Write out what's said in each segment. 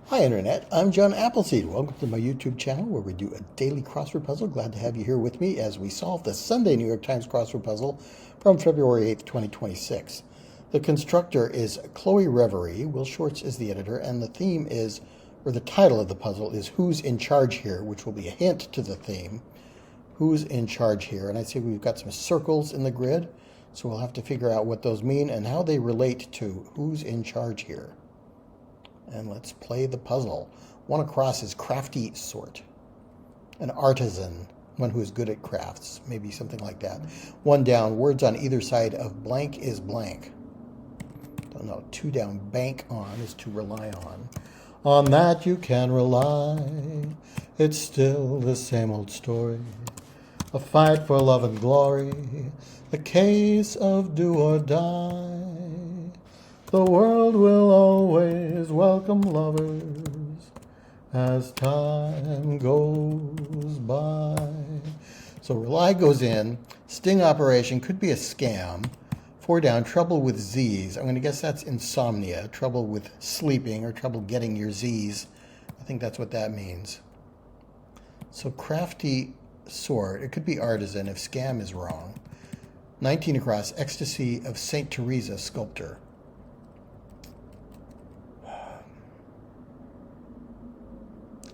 Hi Internet, I'm John Appleseed. Welcome to my YouTube channel where we do a daily crossword puzzle. Glad to have you here with me as we solve the Sunday New York Times crossword puzzle from February 8th, 2026. The constructor is Chloe Revery, Will Shortz is the editor, and the theme is, or the title of the puzzle is Who's in Charge Here, which will be a hint to the theme. Who's in charge here? And I see we've got some circles in the grid, so we'll have to figure out what those mean and how they relate to who's in charge here. And let's play the puzzle. One across is crafty sort. An artisan, one who is good at crafts, maybe something like that. One down, words on either side of blank is blank. Don't know. Two down, bank on is to rely on. On that you can rely. It's still the same old story. A fight for love and glory. A case of do or die. The world will always welcome lovers as time goes by. So rely goes in. Sting operation could be a scam. Four down, trouble with Z's. I'm going to guess that's insomnia. Trouble with sleeping or trouble getting your Z's. I think that's what that means. So crafty sort. It could be artisan if scam is wrong. 19 across, ecstasy of St. Teresa sculptor.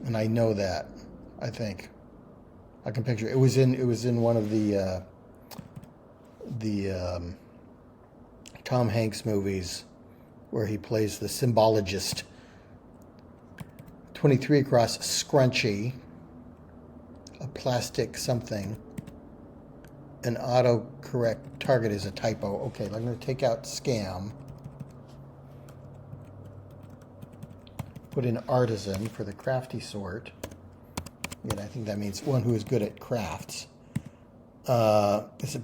And I know that. I think I can picture it. It was in one of the Tom Hanks movies where he plays the symbologist. 23 across, scrunchy. A plastic something. An autocorrect target is a typo. Okay, I'm going to take out scam. Put in artisan for the crafty sort. Again, I think that means one who is good at crafts. Is it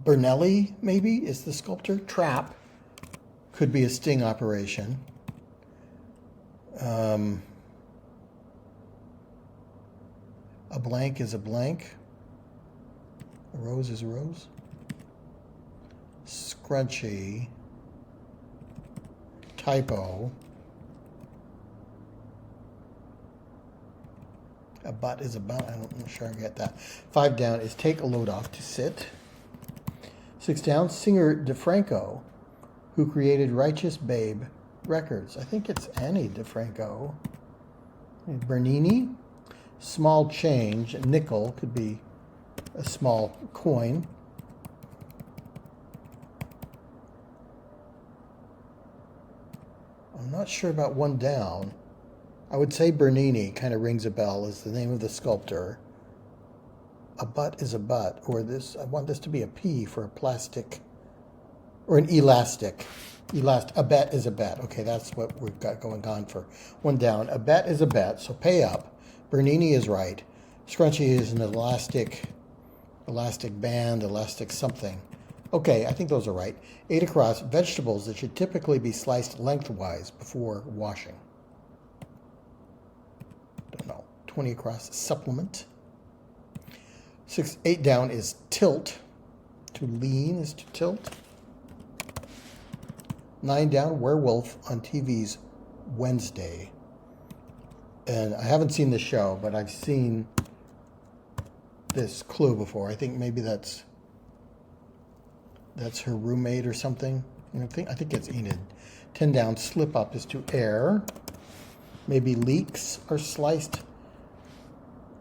Bernelli, maybe, is the sculptor? Trap. Could be a sting operation. A blank is a blank. A rose is a rose. Scrunchy. Typo. A butt is a butt. I'm not sure I get that. Five down is take a load off to sit. Six down, singer DeFranco, who created Righteous Babe Records. I think it's Annie DeFranco. Bernini, small change, nickel, could be a small coin. I'm not sure about one down. I would say Bernini kind of rings a bell as the name of the sculptor. A butt is a butt, or this, I want this to be a P for a plastic, or an elastic. A bet is a bet. Okay, that's what we've got going on for one down. A bet is a bet, so pay up. Bernini is right. Scrunchy is an elastic band, elastic something. Okay, I think those are right. 8 across, vegetables that should typically be sliced lengthwise before washing. Don't know. 20 across, supplement. 8 down is tilt. To lean is to tilt. 9 down, werewolf on TV's Wednesday. And I haven't seen the show, but I've seen this clue before. I think maybe that's her roommate or something. I think it's Enid. 10 down, slip up is to air. Maybe leeks are sliced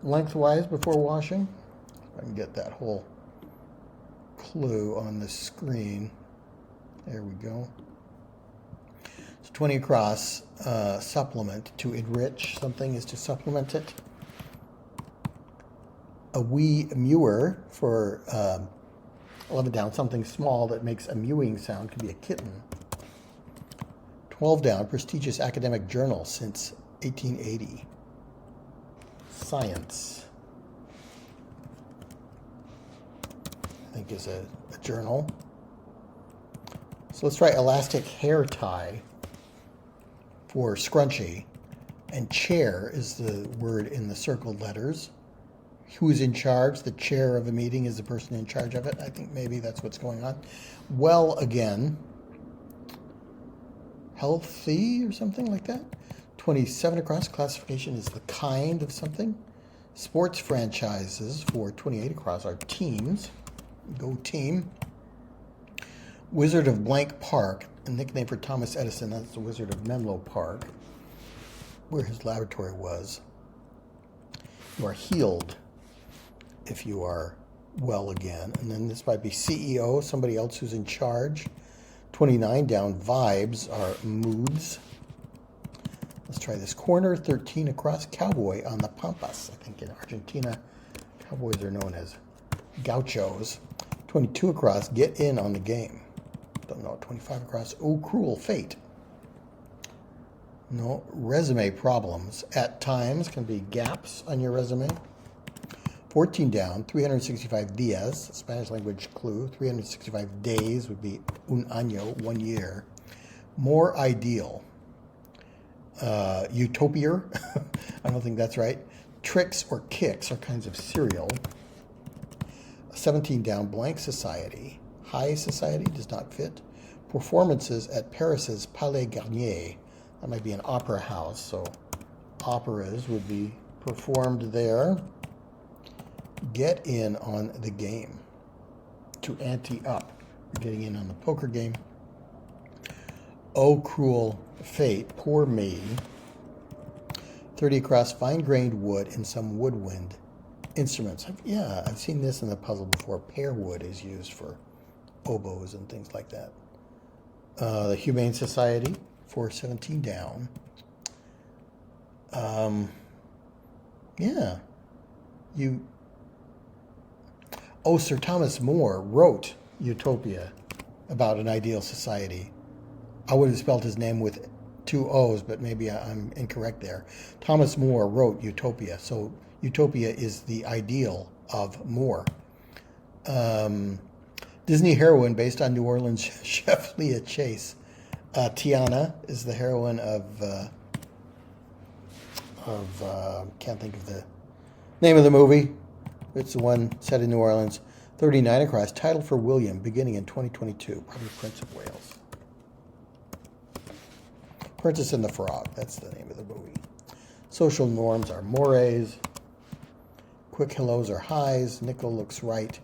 lengthwise before washing. If I can get that whole clue on the screen. There we go. So 20 across, supplement, to enrich something is to supplement it. A wee mewer for 11 down, something small that makes a mewing sound, could be a kitten. 12 down, prestigious academic journal since 1880. Science, I think, is a journal. So let's try elastic hair tie for scrunchy. And chair is the word in the circled letters. Who's in charge? The chair of a meeting is the person in charge of it. I think maybe that's what's going on. Well, again. healthy or something like that. 27 across, classification is the kind of something. Sports franchises for 28 across are teams. Go team. Wizard of Blank Park, a nickname for Thomas Edison. That's the Wizard of Menlo Park, where his laboratory was. You are healed if you are well again. And then this might be CEO, somebody else who's in charge. 29 down, vibes are moods. Let's try this corner. 13 across, cowboy on the pampas. I think in Argentina, cowboys are known as gauchos. 22 across, get in on the game. Don't know. 25 across, oh, cruel fate. No, resume problems. At times can be gaps on your resume. 14 down, 365 días, Spanish language clue. 365 days would be un año, 1 year. More ideal. Utopia, I don't think that's right. Tricks or kicks are kinds of cereal. 17 down, blank society. High society does not fit. Performances at Paris's Palais Garnier. That might be an opera house, so operas would be performed there. Get in on the game. To ante up. You're getting in on the poker game. Oh, cruel fate, poor me. 30 across, fine-grained wood in some woodwind instruments. I've seen this in the puzzle before. Pear wood is used for oboes and things like that. The Humane Society, 417 down. Sir Thomas More wrote Utopia about an ideal society. I would have spelled his name with 2 O's, but maybe I'm incorrect there. Thomas More wrote Utopia, so Utopia is the ideal of More. Disney heroine based on New Orleans chef Leah Chase. Tiana is the heroine of can't think of the name of the movie. It's the one set in New Orleans. 39 across, title for William, beginning in 2022. Probably Prince of Wales. Princess and the Frog, that's the name of the movie. Social norms are mores. Quick hellos are highs. Nickel looks right.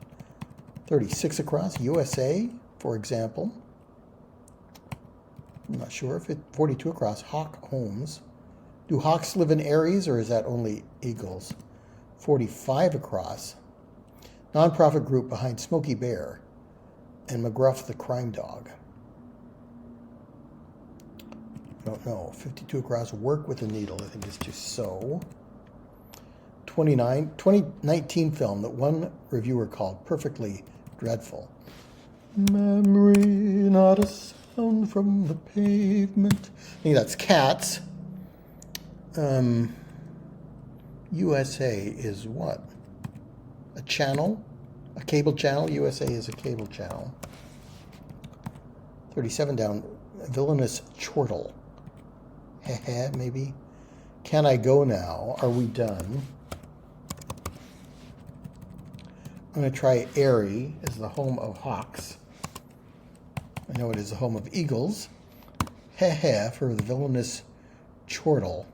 36 across, USA, for example. I'm not sure if it. 42 across, Hawk Holmes. Do hawks live in Aries, or is that only eagles? 45 across, nonprofit group behind Smokey Bear and McGruff the Crime Dog. I don't know. 52 across, work with a needle, I think is to sew. 2019 film that one reviewer called perfectly dreadful. Memory, not a sound from the pavement. I think that's Cats. USA is what? A channel? A cable channel? USA is a cable channel. 37 down, villainous chortle. Heh, maybe. Can I go now? Are we done? I'm going to try Airy as the home of hawks. I know it is the home of eagles. Heh, for the villainous chortle.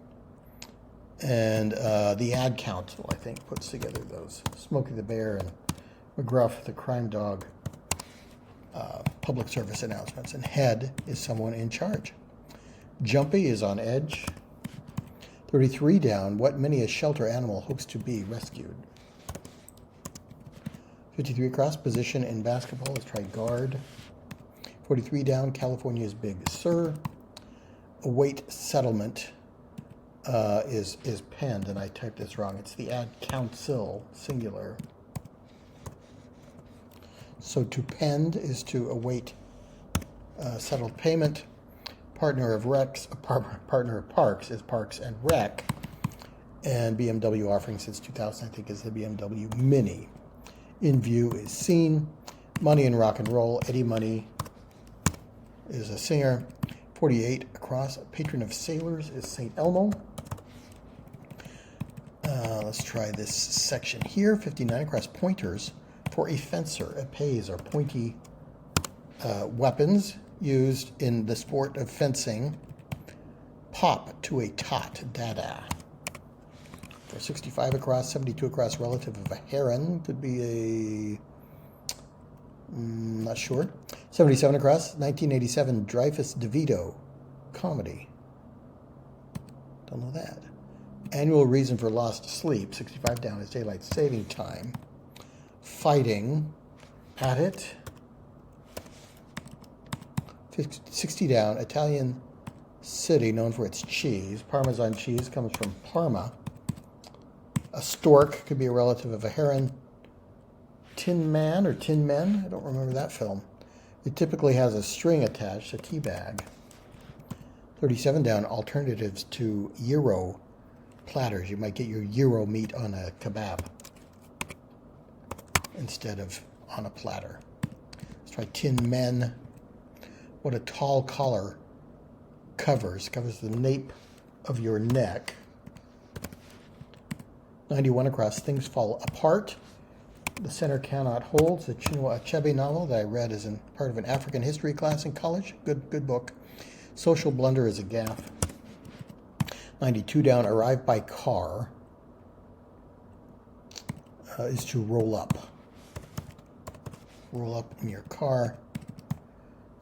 And the Ad Council, I think, puts together those. Smokey the Bear and McGruff the Crime Dog public service announcements. And Head is someone in charge. Jumpy is on edge. 33 down, what many a shelter animal hopes to be rescued. 53 across, position in basketball. Let's try guard. 43 down, California's Big Sur. Await settlement. Is penned, and I typed this wrong. It's the Ad Council, singular. So to pend is to await settled payment. Partner of Parks is Parks and Rec. And BMW offering since 2000, I think, is the BMW Mini. In view is seen. Money in rock and roll. Eddie Money is a singer. 48 across, patron of sailors is St. Elmo. Let's try this section here. 59 across, pointers for a fencer. Epées are pointy weapons used in the sport of fencing. Pop to a tot, dada. For 65 across, 72 across, relative of a heron. Could be not sure. 77 across, 1987, Dreyfus DeVito, comedy. Don't know that. Annual reason for lost sleep, 65 down is daylight saving time. Fighting, at it. 60 down, Italian city known for its cheese. Parmesan cheese comes from Parma. A stork could be a relative of a heron. Tin Man or Tin Men, I don't remember that film. It typically has a string attached, a tea bag. 37 down, alternatives to gyro platters. You might get your gyro meat on a kebab instead of on a platter. Let's try Tin Men. What a tall collar covers the nape of your neck. 91 across, things fall apart. The center cannot hold. It's a Chinua Achebe novel that I read as part of an African history class in college. Good book. Social blunder is a gaffe. 92 down, arrive by car is to roll up. Roll up in your car.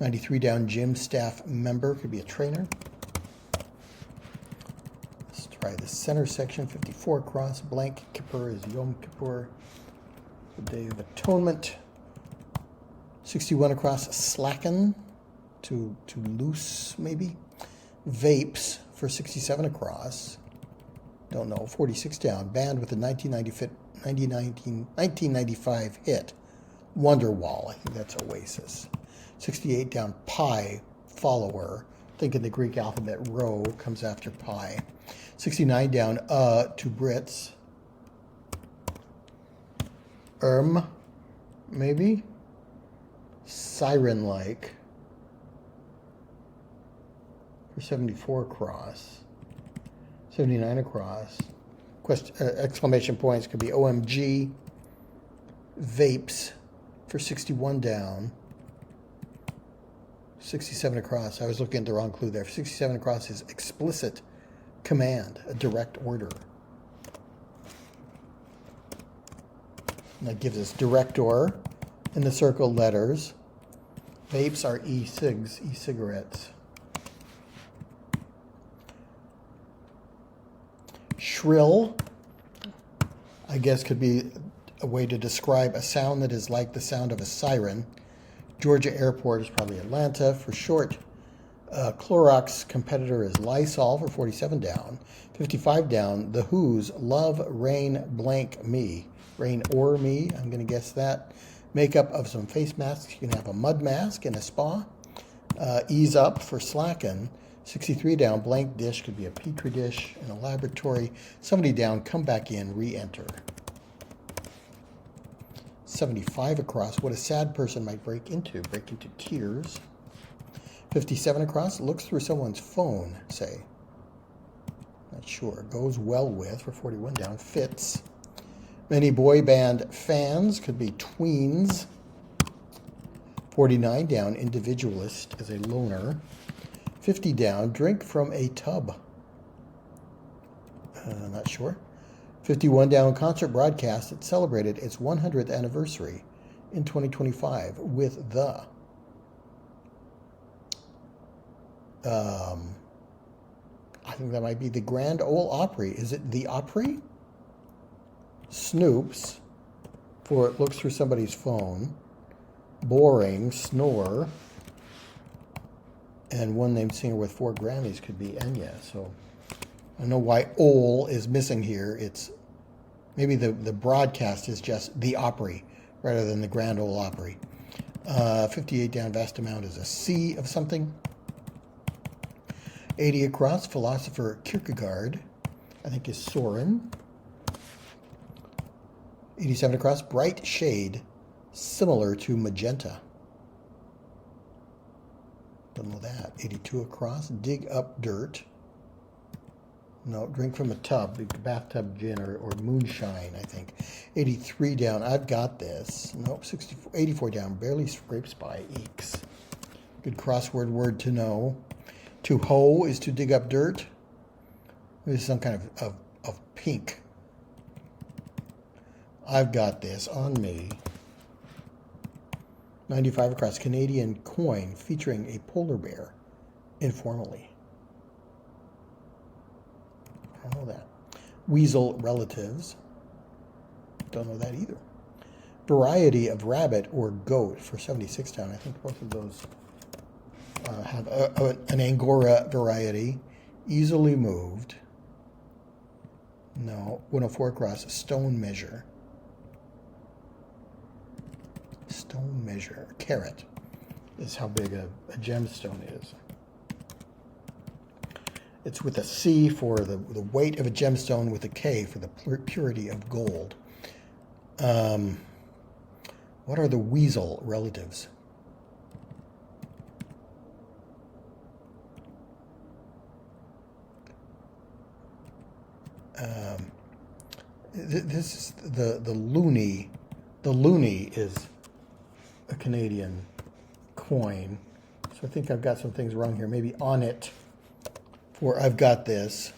93 down, gym staff member, could be a trainer. Let's try the center section. 54 across, blank Kippur is Yom Kippur, the Day of Atonement. 61 across, slacken, to loose maybe. Vapes for 67 across. Don't know. 46 down, band with the 1995 hit Wonderwall. I think that's Oasis. 68 down, pi, follower. Think in the Greek alphabet, rho comes after pi. 69 down, to Brits. Maybe? Siren-like. For 74 across. 79 across. Exclamation points could be OMG. Vapes for 61 down. 67 across. I was looking at the wrong clue there. 67 across is explicit command, a direct order. And that gives us director in the circle letters. Vapes are e-cigs, e-cigarettes. Shrill, I guess, could be a way to describe a sound that is like the sound of a siren. Georgia Airport is probably Atlanta for short. Clorox competitor is Lysol for 47 down. 55 down, The Who's Love Rain Blank Me. Rain or Me, I'm going to guess that. Makeup of some face masks. You can have a mud mask in a spa. Ease Up for slacken. 63 down, blank dish, could be a petri dish in a laboratory. 70 down, come back in, re-enter. 75 across, what a sad person might break into tears. 57 across, looks through someone's phone, say. Not sure. Goes well with, for 41 down, fits. Many boy band fans, could be tweens. 49 down, individualist is a loner. 50 down, drink from a tub. Not sure. 51 down, concert broadcast that celebrated its 100th anniversary in 2025 with the I think that might be the Grand Ole Opry. Is it the Opry? Snoops, for it looks through somebody's phone. Boring, snore. And one named singer with 4 Grammys could be Enya. So I don't know why Ole is missing here. It's maybe the broadcast is just the Opry rather than the Grand Ole Opry. 58 down, vast amount is a sea of something. 80 across, philosopher Kierkegaard, I think is Soren. 87 across, bright shade, similar to magenta. Don't know that. 82 across, dig up dirt. No, drink from a tub, bathtub gin or moonshine, I think. 83 down, I've got this. Nope, 84 down, barely scrapes by, eeks. Good crossword word to know. To hoe is to dig up dirt. This is some kind of pink. I've got this on me. 95 across, Canadian coin featuring a polar bear informally. I don't know that. Weasel relatives. Don't know that either. Variety of rabbit or goat for 76 down. I think both of those have an Angora variety. Easily moved. No. 104 across, stone measure. Stone measure. Carat is how big a gemstone is. It's with a C for the weight of a gemstone, with a K for the purity of gold. What are the weasel relatives? This is the loonie. The loonie is a Canadian coin. So I think I've got some things wrong here. Maybe on it. For I've got this.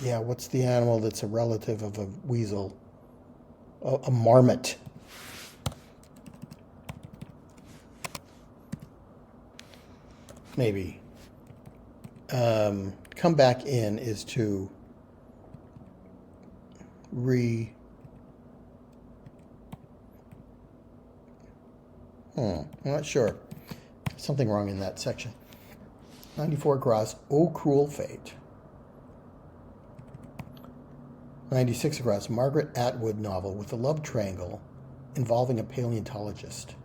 Yeah, what's the animal that's a relative of a weasel? A marmot. Maybe. Come back in is to I'm not sure. Something wrong in that section. 94 across, Oh Cruel Fate. 96 across, Margaret Atwood novel with a love triangle involving a paleontologist.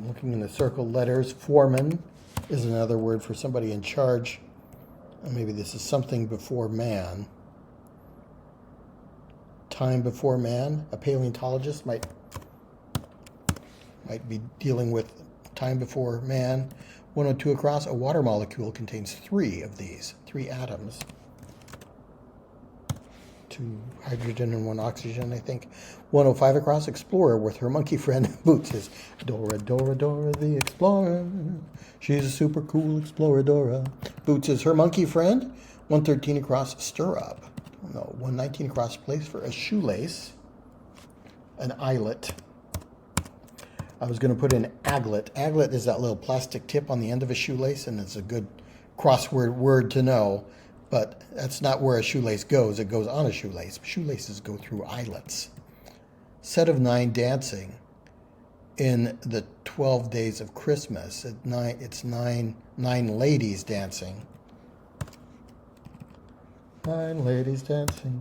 Looking in the circle letters, foreman is another word for somebody in charge. Maybe this is something before man. Time before man. A paleontologist might be dealing with time before man. 102 across, a water molecule contains 3 of these, 3 atoms. 2 hydrogen and 1 oxygen, I think. 105 across, explorer with her monkey friend Boots is Dora, Dora, Dora the explorer. She's a super cool explorer, Dora. Boots is her monkey friend. 113 across, stir up. No, 119 across, place for a shoelace. An eyelet. I was going to put in aglet. Aglet is that little plastic tip on the end of a shoelace, and it's a good crossword word to know. But that's not where a shoelace goes. It goes on a shoelace. Shoelaces go through eyelets. Set of 9 dancing in the 12 days of Christmas. It's nine ladies dancing. 9 ladies dancing.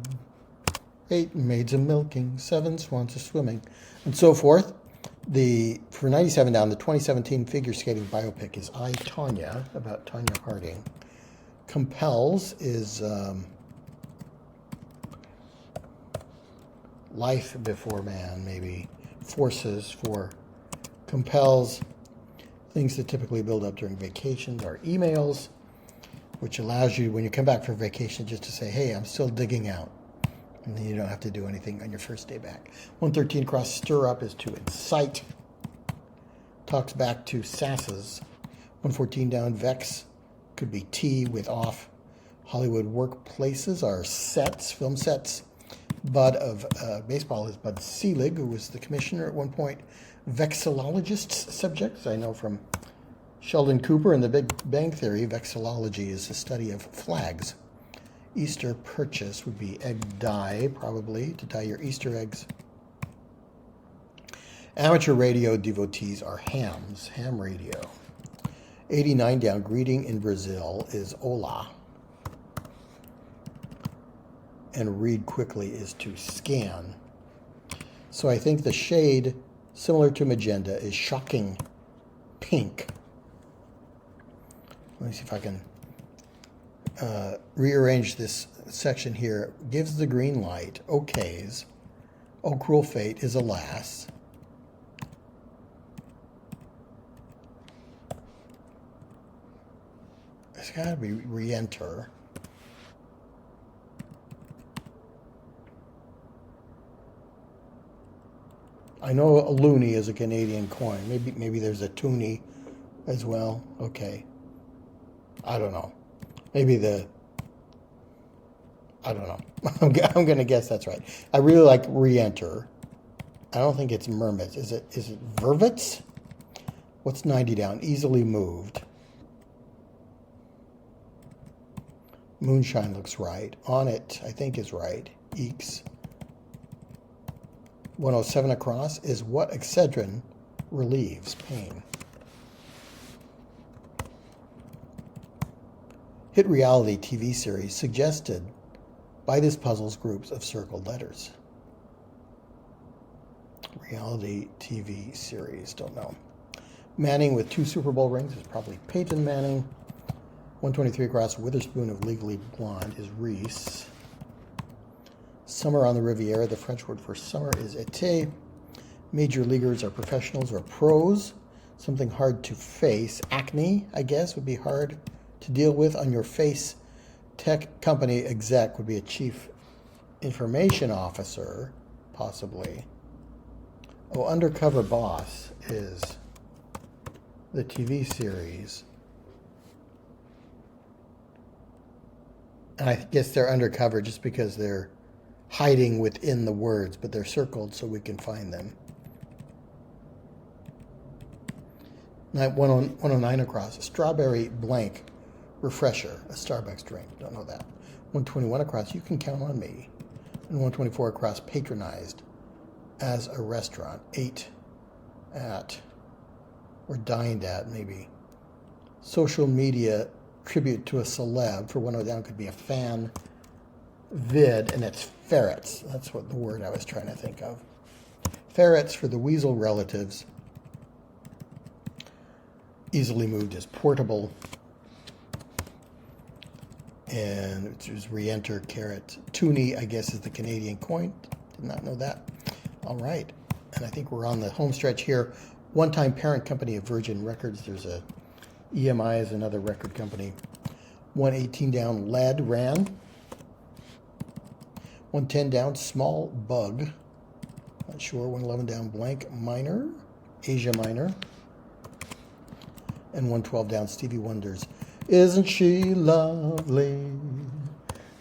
8 maids a milking. 7 swans a swimming. And so forth. For 97 down, the 2017 figure skating biopic is I, Tonya, about Tonya Harding. Compels is life before man, maybe. Forces for compels. Things that typically build up during vacations are emails, which allows you, when you come back from vacation, just to say, hey, I'm still digging out. And then you don't have to do anything on your first day back. 113 across, stir up is to incite. Talks back to sasses. 114 down, vex could be T with off. Hollywood workplaces are sets, film sets. Bud of baseball is Bud Selig, who was the commissioner at one point. Vexillologists subjects, I know from Sheldon Cooper and the Big Bang Theory, vexillology is the study of flags. Easter purchase would be egg dye, probably, to dye your Easter eggs. Amateur radio devotees are hams, ham radio. 89 down, greeting in Brazil is hola. And read quickly is to scan. So I think the shade, similar to magenta, is shocking pink. Let me see if I can rearrange this section here. Gives the green light. Okays. Oh, cruel fate is alas. It's got to be re-enter. I know a loonie is a Canadian coin. Maybe there's a toonie as well. Okay. I don't know. I don't know. I'm going to guess that's right. I really like re-enter. I don't think it's mermaids. Is it vervets? What's 90 down? Easily moved. Moonshine looks right. On it, I think, is right. Eeks. 107 across is what Excedrin relieves pain. Hit reality TV series suggested by this puzzle's groups of circled letters. Reality TV series, don't know. Manning with 2 Super Bowl rings is probably Peyton Manning. 123 across, Witherspoon of Legally Blonde is Reese. Summer on the Riviera, the French word for summer is été. Major leaguers are professionals or pros. Something hard to face. Acne, I guess, would be hard to deal with on your face. Tech company exec would be a chief information officer, possibly. Oh, Undercover Boss is the TV series. And I guess they're undercover just because they're hiding within the words, but they're circled so we can find them. 109 across, a strawberry blank refresher, a Starbucks drink. Don't know that. 121 across, you can count on me. And 124 across, patronized as a restaurant. 8 at, or dined at, maybe. Social media tribute to a celeb. For 1 down could be a fan vid, and it's ferrets. That's what the word I was trying to think of. Ferrets for the weasel relatives. Easily moved is portable. And it was re-enter carrot. Toonie, I guess, is the Canadian coin. Did not know that. All right. And I think we're on the home stretch here. One-time parent company of Virgin Records. There's a EMI is another record company. 118 down, lead ran. 110 down, small bug. Not sure. 111 down, blank minor. Asia Minor. And 112 down, Stevie Wonder's Isn't She Lovely?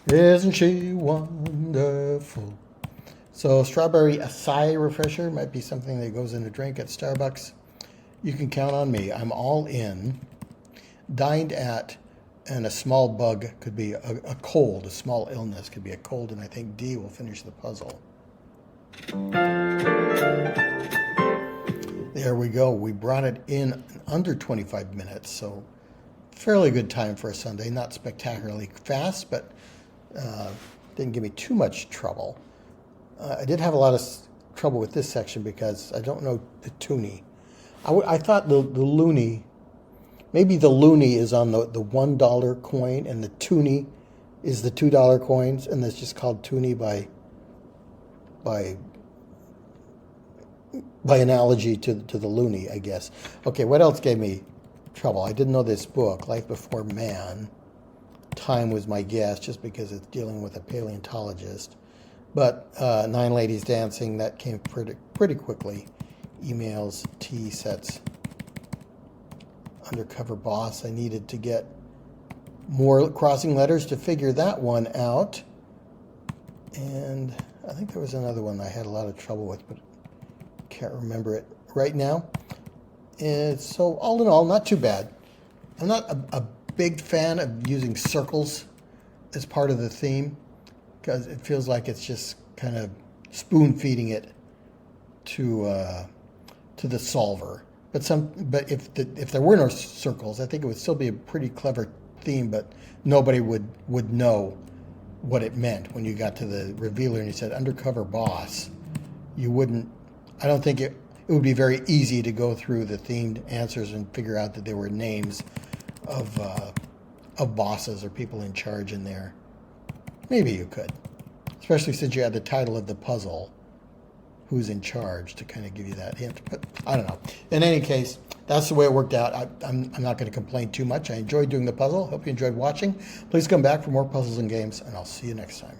Isn't she wonderful? So strawberry acai refresher might be something that goes in a drink at Starbucks. You can count on me. I'm all in. Dined at, and a small bug could be a cold. A small illness could be a cold, and I think D will finish the puzzle. There we go. We brought it in under 25 minutes, so fairly good time for a Sunday. Not spectacularly fast, but didn't give me too much trouble. I did have a lot of trouble with this section because I don't know the toonie. I thought the loonie, maybe the loonie is on the $1 coin and the toonie is the $2 coins, and it's just called toonie by analogy to the loonie, I guess. Okay, what else gave me trouble? I didn't know this book, Life Before Man. Time was my guess, just because it's dealing with a paleontologist. But 9 Ladies Dancing, that came pretty quickly. Emails, T sets. Undercover Boss, I needed to get more crossing letters to figure that one out. And I think there was another one I had a lot of trouble with, but can't remember it right now. And so all in all, not too bad. I'm not a big fan of using circles as part of the theme, because it feels like it's just kind of spoon feeding it to the solver. But if there were no circles, I think it would still be a pretty clever theme, but nobody would know what it meant when you got to the revealer and you said Undercover Boss. You wouldn't. I don't think it would be very easy to go through the themed answers and figure out that there were names of bosses or people in charge in there. Maybe you could, especially since you had the title of the puzzle, who's in charge, to kind of give you that hint. But I don't know. In any case, that's the way it worked out. I'm not going to complain too much. I enjoyed doing the puzzle. Hope you enjoyed watching. Please come back for more puzzles and games, and I'll see you next time.